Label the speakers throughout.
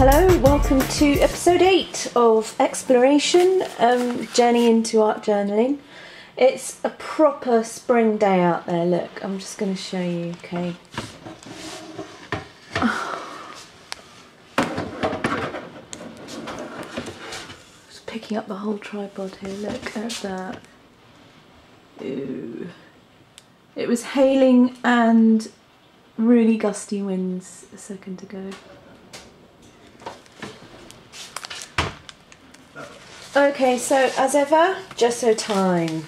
Speaker 1: Hello, welcome to episode 8 of Exploration, Journey into Art Journaling. It's a proper spring day out there, look, I'm just going to show you, okay. Just picking up the whole tripod here, look at that. Ooh. It was hailing and really gusty winds a second ago. Okay, so as ever, gesso time.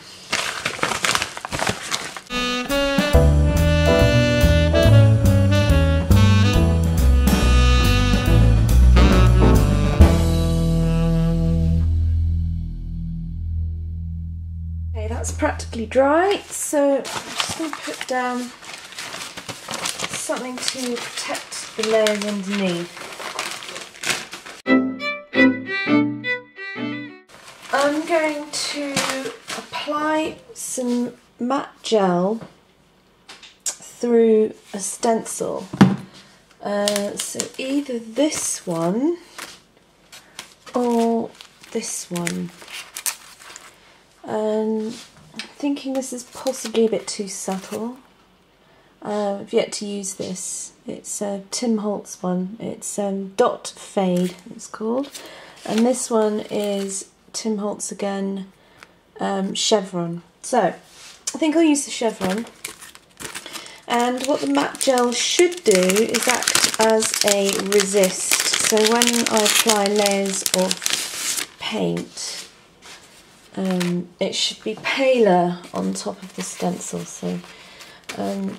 Speaker 1: Okay, that's practically dry, so I'm just going to put down something to protect the layers underneath. I'm going to apply some matte gel through a stencil. So either this one or this one. I'm thinking this is possibly a bit too subtle. I've yet to use this. It's a Tim Holtz one. It's Dot Fade, it's called. And this one is Tim Holtz again, Chevron. So I think I'll use the Chevron, and what the matte gel should do is act as a resist, so when I apply layers of paint it should be paler on top of the stencil. So I'm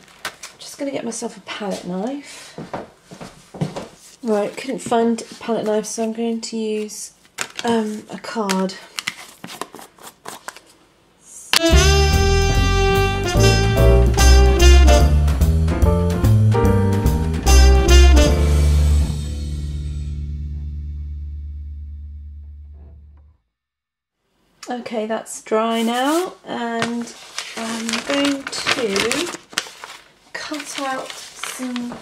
Speaker 1: just going to get myself a palette knife. Right, couldn't find a palette knife, so I'm going to use a card. Okay, that's dry now, and I'm going to cut out some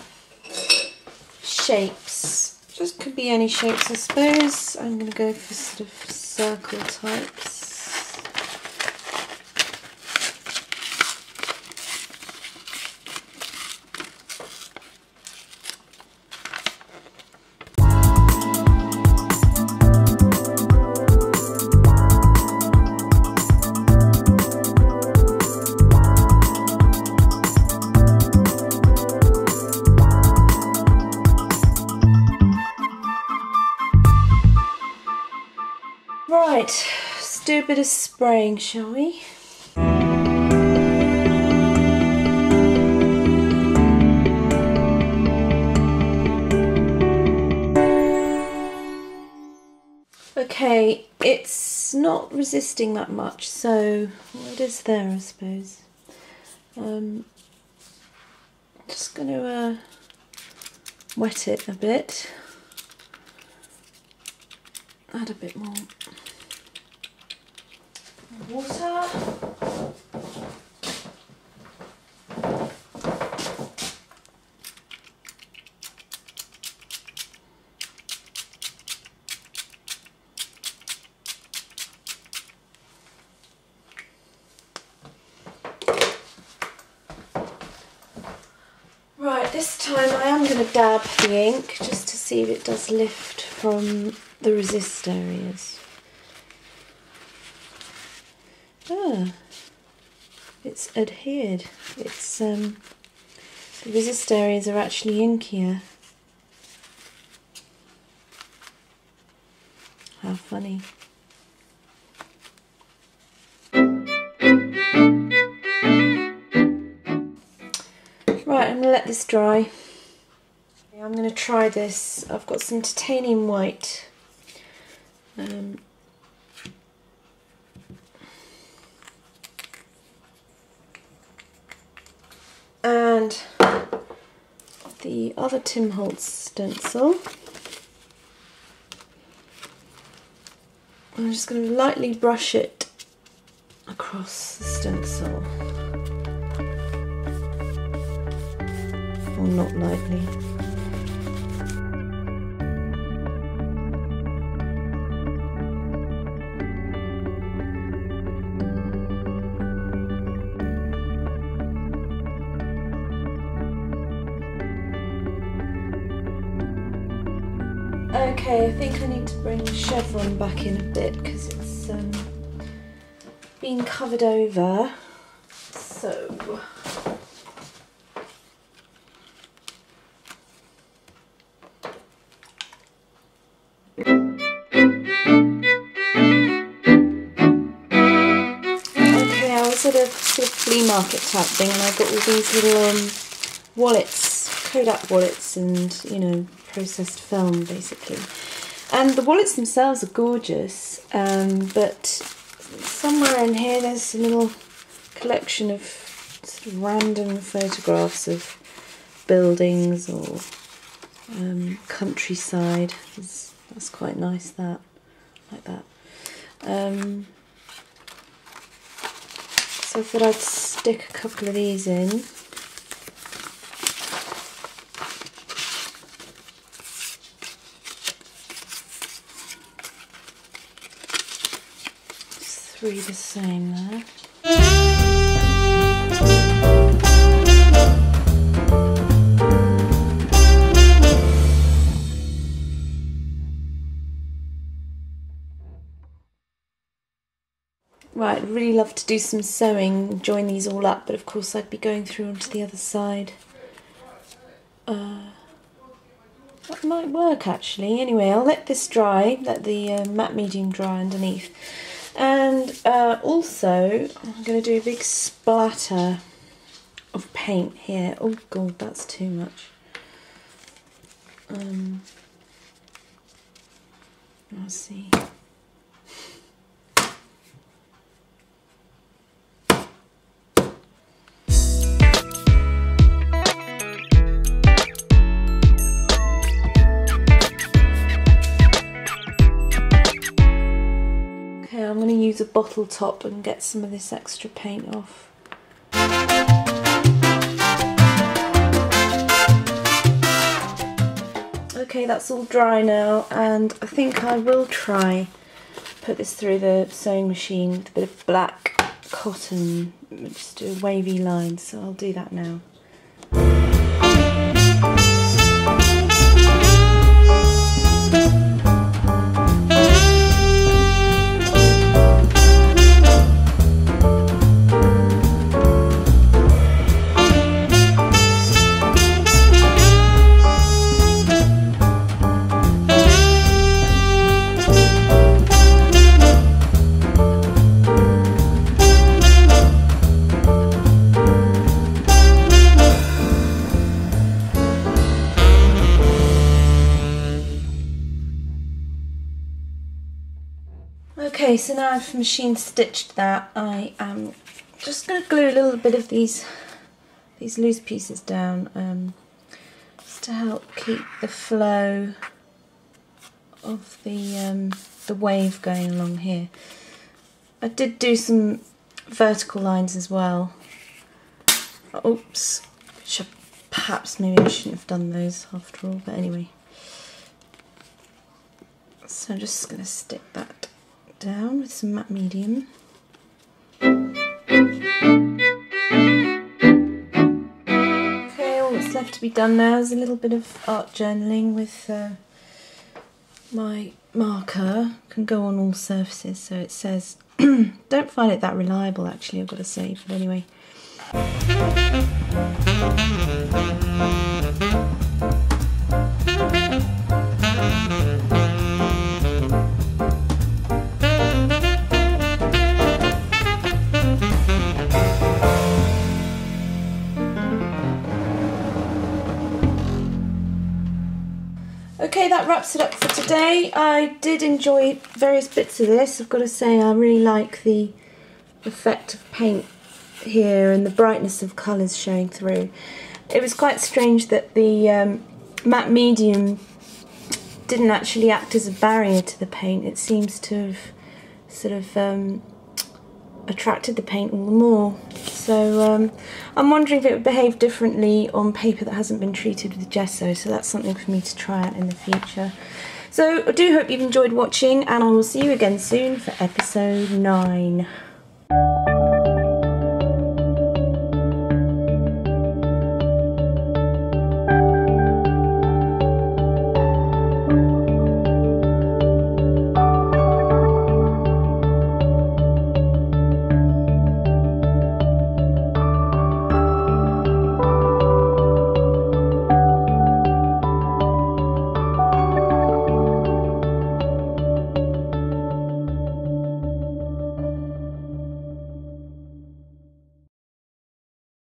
Speaker 1: shapes. Just could be any shapes, I suppose. I'm going to go for sort of circle types. Right, let's do a bit of spraying, shall we? Okay, it's not resisting that much, so it is there, I suppose. I'm just going to wet it a bit. Add a bit more water. Right, this time I am going to dab the ink just to see if it does lift from the resist areas. Ah, it's adhered. It's the resist areas are actually inkier. How funny. Right, I'm going to let this dry. I'm going to try this. I've got some titanium white. And the other Tim Holtz stencil. I'm just going to lightly brush it across the stencil. Or not lightly. Okay, I think I need to bring the chevron back in a bit because it's been covered over. So okay, I was at a sort of flea market type thing and I got all these little wallets, Kodak wallets, and you know, processed film basically. And the wallets themselves are gorgeous, but somewhere in here there's a little collection of sort of random photographs of buildings or countryside. That's quite nice, that, like that. So I thought I'd stick a couple of these in. Three the same there. Right, I'd really love to do some sewing, join these all up, but of course I'd be going through onto the other side. That might work actually. Anyway, I'll let this dry, let the matte medium dry underneath. And also, I'm going to do a big splatter of paint here. Oh god, that's too much. Let's see. I'm going to use a bottle top and get some of this extra paint off. Okay, that's all dry now, and I think I will try put this through the sewing machine with a bit of black cotton, just do a wavy line, so I'll do that now. Okay, so now I've machine stitched that, I am just going to glue a little bit of these loose pieces down, just to help keep the flow of the wave going along here. I did do some vertical lines as well. Oops, perhaps maybe I shouldn't have done those after all, but anyway. So I'm just going to stick that down with some matte medium. Okay, all that's left to be done now is a little bit of art journaling with my marker. Can go on all surfaces, so it says, don't find it that reliable actually, I've got to say, but anyway. Okay, that wraps it up for today. I did enjoy various bits of this. I've got to say I really like the effect of paint here and the brightness of colours showing through. It was quite strange that the matte medium didn't actually act as a barrier to the paint. It seems to have sort of attracted the paint all the more. So I'm wondering if it would behave differently on paper that hasn't been treated with gesso, so that's something for me to try out in the future. So I do hope you've enjoyed watching, and I will see you again soon for episode 9.